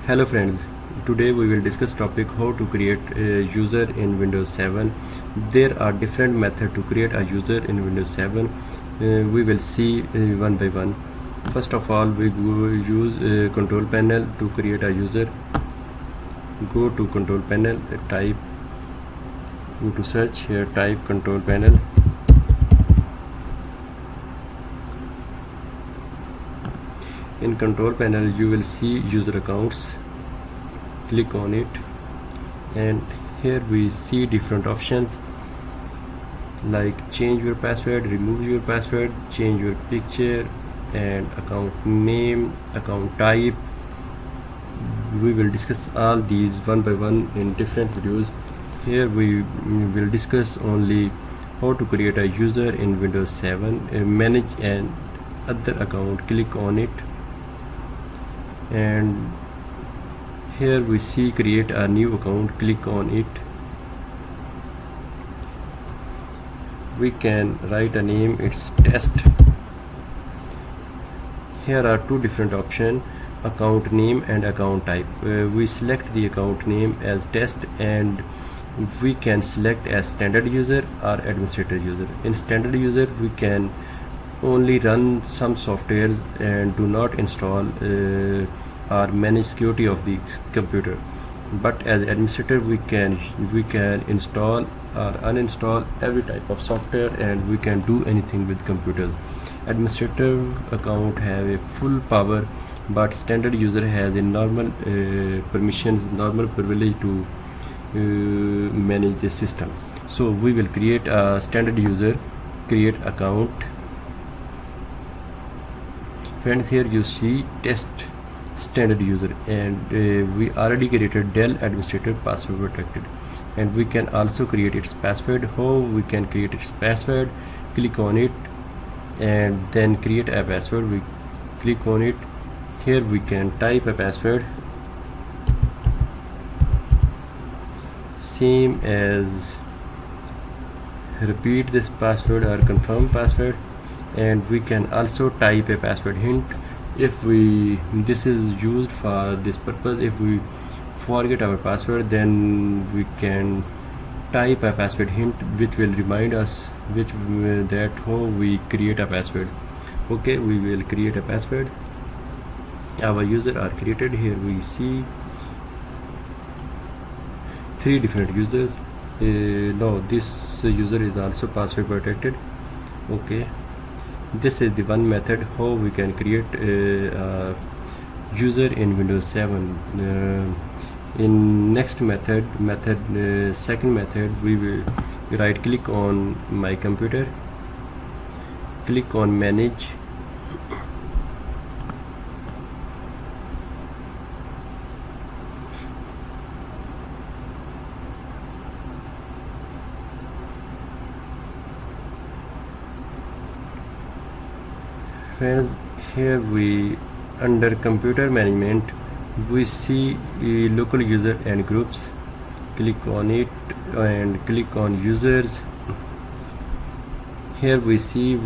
Hello friends, today we will discuss topic how to create a user in Windows 7. There are different methods to create a user in Windows 7. We will see one by one. First of all, we will use control panel to create a user. Go to control panel, go to search, here type control panel. In control panel you will see user accounts. Click on it and here we see different options like change your password, remove your password, change your picture and account name, account type. We will discuss all these one by one in different videos. Here we will discuss only how to create a user in Windows 7, manage an other account. Click on it and here we see create a new account. Click on it. We can write a name, it's test. Here are two different options, account name and account type. We select the account name as test and we can select as standard user or administrator user. In standard user we can only run some softwares and do not install or manage security of the computer, but as administrator we can install or uninstall every type of software and we can do anything with computers. Administrator account have a full power, but standard user has a normal permissions, normal privilege to manage the system. So we will create a standard user, create account. Friends, here you see test standard user and we already created Dell administrator password protected, and we can also create its password. How we can create its password? Click on it and then create a password. We click on it. Here we can type a password same as repeat this password or confirm password, and we can also type a password hint. If we this is used for this purpose, if we forget our password then we can type a password hint which will remind us that how we create a password. Okay, we will create a password. Our user are created. Here we see three different users. No, this user is also password protected. Okay, this is the one method how we can create a user in Windows 7. In next method, second method, we will right click on my computer, click on manage, friends. Here we under computer management we see local user and groups. Click on it and click on users. Here we see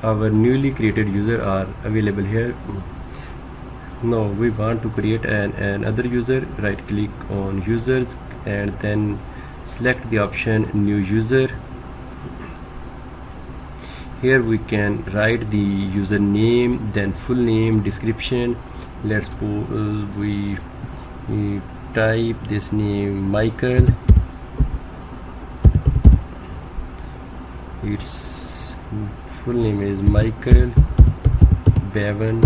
our newly created user are available here. Now we want to create another user. Right click on users and then select the option new user. Here we can write the user name, then full name, description. Let's suppose we type this name Michael. Its full name is Michael Bevan.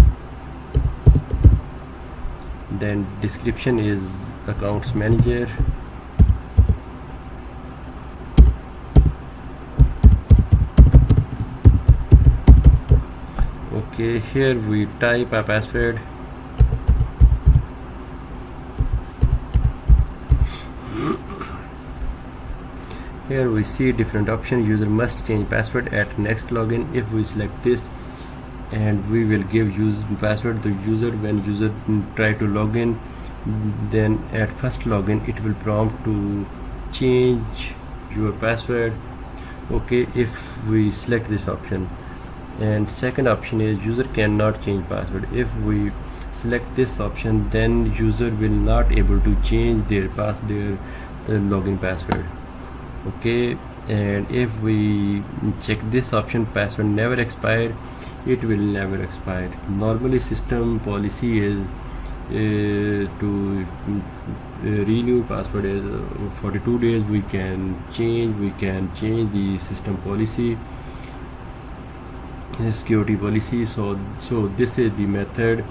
Then description is accounts manager. Okay, here we type a password. Here we see different options. User must change password at next login. If we select this and we will give password the user when user try to log in, then at first login it will prompt to change your password. Okay, if we select this option. And second option is user cannot change password. If we select this option, then user will not able to change their login password. Okay, and if we check this option, password never expire, it will never expire. Normally system policy is to renew password is 42 days. We can change the system policy, security policy. So this is the method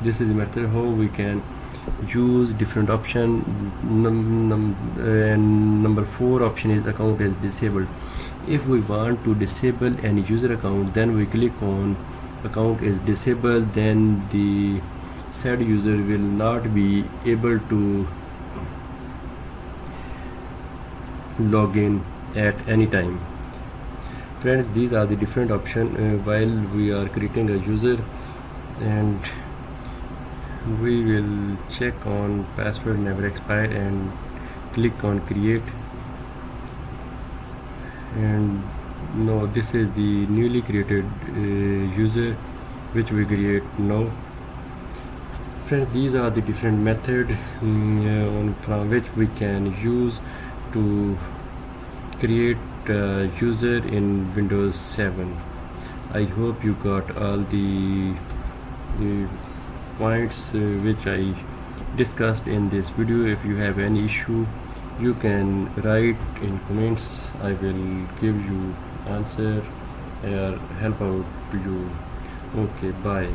this is the method how we can use different option. And number 4 option is account is disabled. If we want to disable any user account, then we click on account is disabled, then the said user will not be able to log in at any time. Friends, these are the different options while we are creating a user, and we will check on password never expire and click on create. And no, this is the newly created user which we create now. Friends, these are the different methods from which we can use to create user in Windows 7. I hope you got all the points which I discussed in this video. If you have any issue, you can write in comments. I will give you answer or help out to you. Okay, bye.